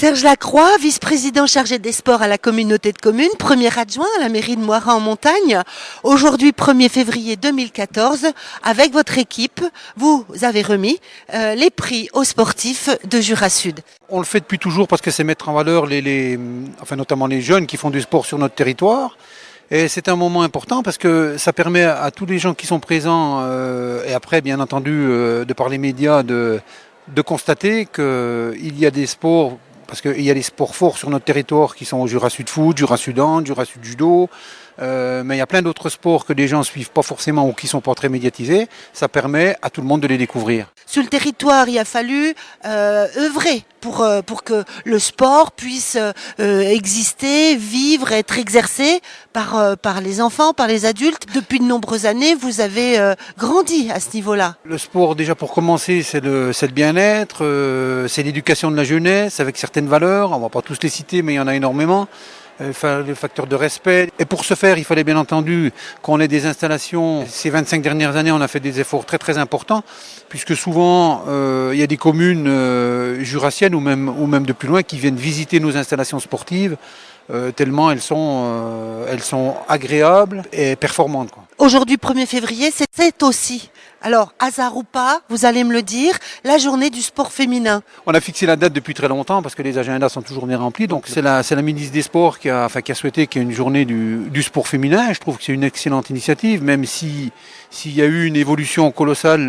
Serge Lacroix, vice-président chargé des sports à la communauté de communes, premier adjoint à la mairie de Moirin-en-Montagne. Aujourd'hui, 1er février 2014, avec votre équipe, vous avez remis les prix aux sportifs de Jura Sud. On le fait depuis toujours parce que c'est mettre en valeur notamment les jeunes qui font du sport sur notre territoire. Et c'est un moment important parce que ça permet à tous les gens qui sont présents, et après bien entendu de par les médias, de constater qu'il y a des sports, parce qu'il y a des sports forts sur notre territoire qui sont au Jura Sud Foot, Jura Sud Hand, Jura Sud Judo, mais il y a plein d'autres sports que les gens ne suivent pas forcément ou qui ne sont pas très médiatisés. Ça permet à tout le monde de les découvrir. Sur le territoire, il a fallu œuvrer pour que le sport puisse exister, vivre, être exercé par les enfants, par les adultes. Depuis de nombreuses années, vous avez grandi à ce niveau-là. Le sport, déjà pour commencer, c'est le bien-être, c'est l'éducation de la jeunesse avec certaines valeurs. On ne va pas tous les citer, mais il y en a énormément. Le facteur de respect. Et pour ce faire, il fallait bien entendu qu'on ait des installations. Ces 25 dernières années, on a fait des efforts très très importants, puisque souvent, il y a des communes jurassiennes ou même de plus loin qui viennent visiter nos installations sportives, tellement elles sont agréables et performantes, quoi. Aujourd'hui, 1er février, c'est aussi, alors hasard ou pas, vous allez me le dire, la journée du sport féminin. On a fixé la date depuis très longtemps parce que les agendas sont toujours bien remplis. Donc c'est la ministre des Sports qui a souhaité qu'il y ait une journée du sport féminin. Je trouve que c'est une excellente initiative, même s'il y a eu une évolution colossale,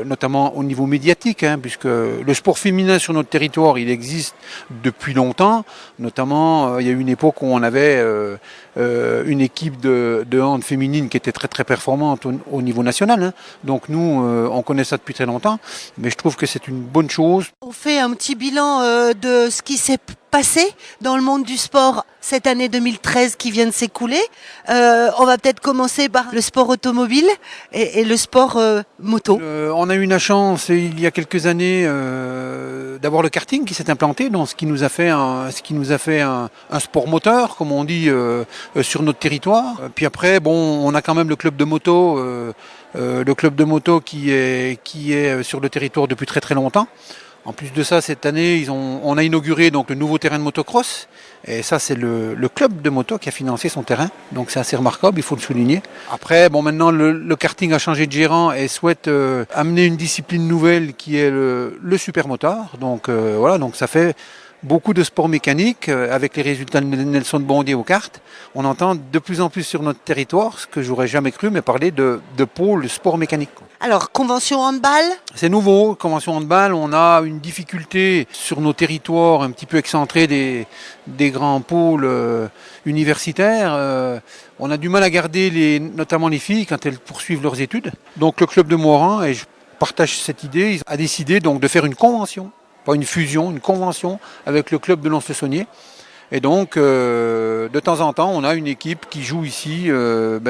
notamment au niveau médiatique, puisque le sport féminin sur notre territoire, il existe depuis longtemps. Notamment, il y a eu une époque où on avait une équipe de hand féminine qui était très très performante au niveau national. Donc nous, on connaît ça depuis très longtemps, mais je trouve que c'est une bonne chose. On fait un petit bilan de ce qui s'est passé dans le monde du sport cette année 2013 qui vient de s'écouler. On va peut-être commencer par le sport automobile et le sport moto. On a eu la chance il y a quelques années d'avoir le karting qui s'est implanté, donc ce qui nous a fait un sport moteur, comme on dit, sur notre territoire. Puis après, on a quand même le club de moto. Le club de moto qui est sur le territoire depuis très très longtemps. En plus de ça, cette année, on a inauguré donc le nouveau terrain de motocross. Et ça, c'est le club de moto qui a financé son terrain. Donc c'est assez remarquable, il faut le souligner. Après, maintenant, le karting a changé de gérant et souhaite amener une discipline nouvelle qui est le supermotard. Donc voilà, donc ça fait beaucoup de sports mécaniques avec les résultats de Nelson Bondier aux cartes. On entend de plus en plus sur notre territoire, ce que j'aurais jamais cru, mais parler de pôle sport mécanique. Alors, convention handball ? C'est nouveau, convention handball. On a une difficulté sur nos territoires un petit peu excentrés des grands pôles universitaires. On a du mal à garder notamment les filles quand elles poursuivent leurs études. Donc le club de Moirin, et je partage cette idée, a décidé donc de faire une convention. Pas une fusion, une convention avec le club de Lons-le-Saunier. Et donc, de temps en temps, on a une équipe qui joue ici,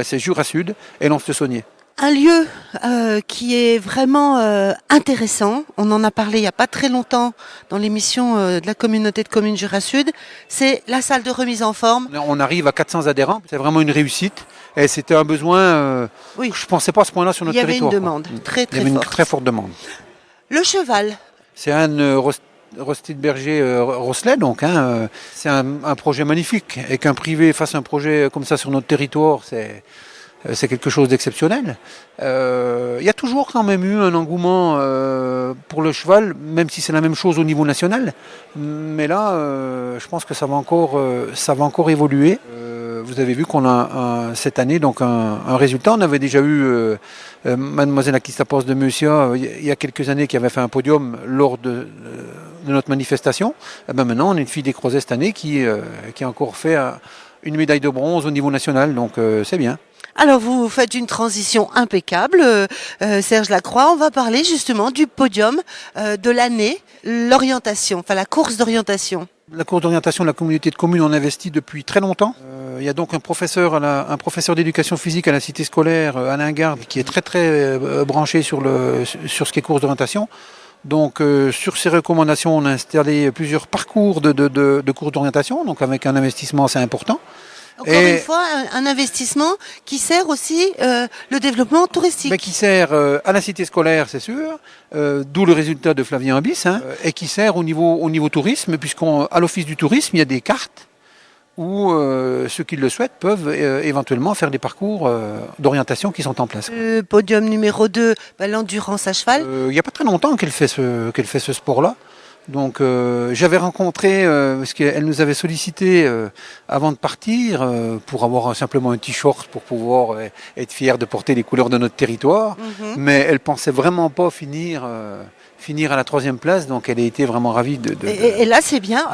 c'est Jura Sud et Lons-le-Saunier. Un lieu qui est vraiment intéressant, on en a parlé il n'y a pas très longtemps dans l'émission de la communauté de communes Jura Sud, c'est la salle de remise en forme. On arrive à 400 adhérents, c'est vraiment une réussite. Et c'était un besoin, oui. Je ne pensais pas à ce point-là sur notre territoire. Il y avait une demande très très forte. Il y avait une très forte demande. Le cheval. C'est Anne Rostid-Berger Rosselet, donc c'est un projet magnifique. Et qu'un privé fasse un projet comme ça sur notre territoire, c'est quelque chose d'exceptionnel. Il y a toujours quand même eu un engouement pour le cheval, même si c'est la même chose au niveau national. Mais là, je pense que ça va encore évoluer. Vous avez vu qu'on a cette année donc un résultat. On avait déjà eu mademoiselle Akistapos de Monsieur il y a quelques années qui avait fait un podium lors de notre manifestation. Et maintenant, on a une fille des Crozets cette année qui a encore fait une médaille de bronze au niveau national. Donc c'est bien. Alors vous faites une transition impeccable, Serge Lacroix. On va parler justement du podium de l'année, l'orientation, la course d'orientation. La course d'orientation de la communauté de communes, on investit depuis très longtemps. Il y a donc un professeur d'éducation physique à la cité scolaire, Alain Garde, qui est très très branché sur ce qui est course d'orientation. Donc sur ces recommandations, on a installé plusieurs parcours de course d'orientation, donc avec un investissement assez important. Encore une fois, un investissement qui sert aussi le développement touristique. Ben, qui sert à la cité scolaire, c'est sûr, d'où le résultat de Flavien Abyss, et qui sert au niveau tourisme, puisqu'à l'Office du tourisme, il y a des cartes où ceux qui le souhaitent peuvent éventuellement faire des parcours d'orientation qui sont en place. Le podium numéro 2, l'endurance à cheval. Il n'y a pas très longtemps qu'elle fait ce sport-là. Donc j'avais rencontré, parce qu'elle nous avait sollicité avant de partir pour avoir simplement un t-shirt pour pouvoir être fière de porter les couleurs de notre territoire, mais elle pensait vraiment pas finir à la 3e place, donc elle a été vraiment ravie Et là c'est bien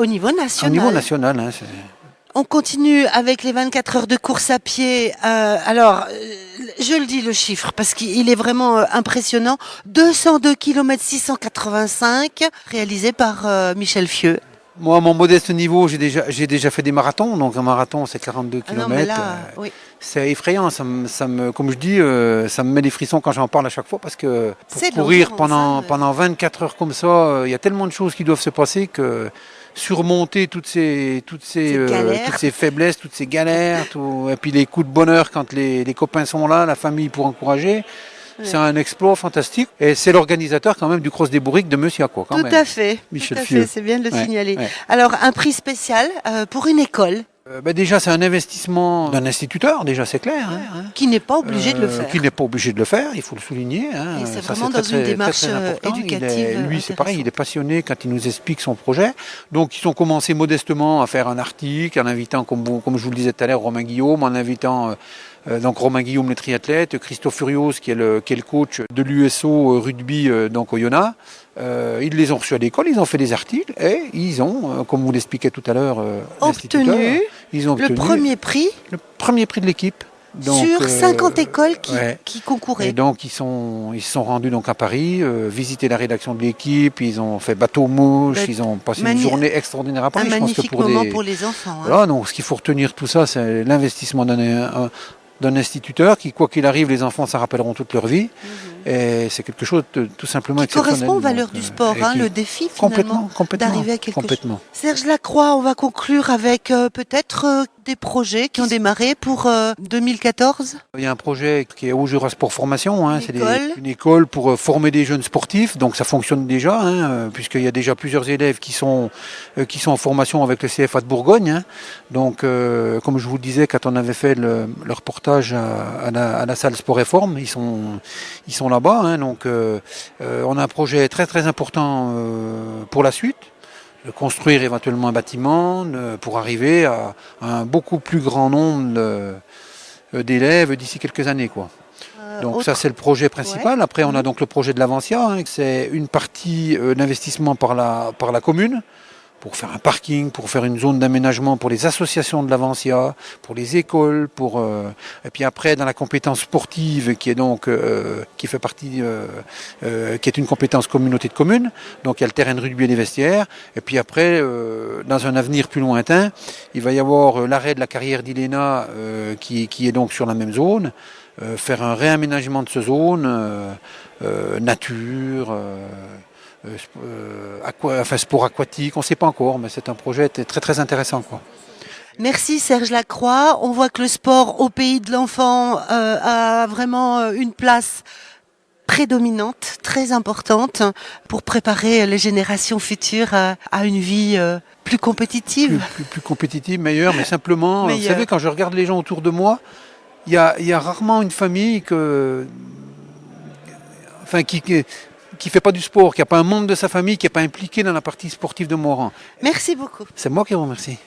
au niveau national. Au niveau national, On continue avec les 24 heures de course à pied. Alors, je le dis le chiffre parce qu'il est vraiment impressionnant. 202 km 685 réalisé par Michel Fieux. Moi, à mon modeste niveau, j'ai déjà fait des marathons. Donc un marathon, c'est 42 km. Non, mais là, oui. C'est effrayant. Comme je dis, ça me met des frissons quand j'en parle à chaque fois parce que pour courir pendant 24 heures comme ça, il y a tellement de choses qui doivent se passer que surmonter toutes ces faiblesses, toutes ces galères, et puis les coups de bonheur quand les copains sont là, la famille pour encourager. Ouais. C'est un exploit fantastique et c'est l'organisateur quand même du Cross des Bourriques de Monsieur quoi. Tout à fait, Michel tout à Fieux. fait, c'est bien de le signaler. Ouais. Alors un prix spécial pour une école. Déjà, c'est un investissement d'un instituteur, déjà c'est clair. Qui n'est pas obligé de le faire. Qui n'est pas obligé de le faire, il faut le souligner. Et c'est vraiment dans une démarche éducative. Lui, c'est pareil, il est passionné quand il nous explique son projet. Donc, ils ont commencé modestement à faire un article, en invitant, comme je vous le disais tout à l'heure, Romain Guillaume, en invitant donc Romain Guillaume, le triathlète, Christophe Furios, qui est le coach de l'USO rugby donc au Yona. Ils les ont reçus à l'école, ils ont fait des articles et ils ont, comme vous l'expliquiez tout à l'heure, obtenu le premier prix de l'équipe. Donc, sur 50 écoles qui concouraient. Et donc ils se sont rendus donc à Paris, visiter la rédaction de l'équipe, ils ont fait bateau mouche, ils ont passé une journée extraordinaire à Paris. Un magnifique moment pour les enfants. Voilà, donc ce qu'il faut retenir tout ça, c'est l'investissement d'un instituteur qui, quoi qu'il arrive, les enfants s'en rappelleront toute leur vie. Et c'est quelque chose de tout simplement exceptionnel. Qui correspond aux valeurs du sport, le défi finalement d'arriver à quelque chose. Serge Lacroix, on va conclure avec peut-être des projets qui ont démarré pour 2014. Il y a un projet qui est au Jura Sport Formation, c'est une école pour former des jeunes sportifs, donc ça fonctionne déjà, puisqu'il y a déjà plusieurs élèves qui sont en formation avec le CFA de Bourgogne. Donc, comme je vous le disais, quand on avait fait le reportage à la salle Sport et Forme, ils sont là-bas, donc on a un projet très très important pour la suite. De construire éventuellement un bâtiment pour arriver à un beaucoup plus grand nombre d'élèves d'ici quelques années, quoi. Donc ça c'est le projet principal. Ouais. Après on a donc le projet de l'Avancia, c'est une partie d'investissement par la commune pour faire un parking, pour faire une zone d'aménagement pour les associations de l'Avancia, pour les écoles, et puis après dans la compétence sportive qui est donc qui fait partie qui est une compétence communauté de communes, donc il y a le terrain de rugby et les vestiaires, et puis après dans un avenir plus lointain, il va y avoir l'arrêt de la carrière d'Iléna qui est donc sur la même zone, faire un réaménagement de cette zone, nature. Sport aquatique, on ne sait pas encore, mais c'est un projet très très intéressant, quoi. Merci Serge Lacroix. On voit que le sport au pays de l'enfant a vraiment une place prédominante, très importante pour préparer les générations futures à une vie plus compétitive. Plus compétitive, meilleure, mais simplement, vous savez, quand je regarde les gens autour de moi, il y a rarement une famille qui fait pas du sport, qui n'a pas un membre de sa famille qui n'est pas impliqué dans la partie sportive de Moran. Merci beaucoup. C'est moi qui vous remercie.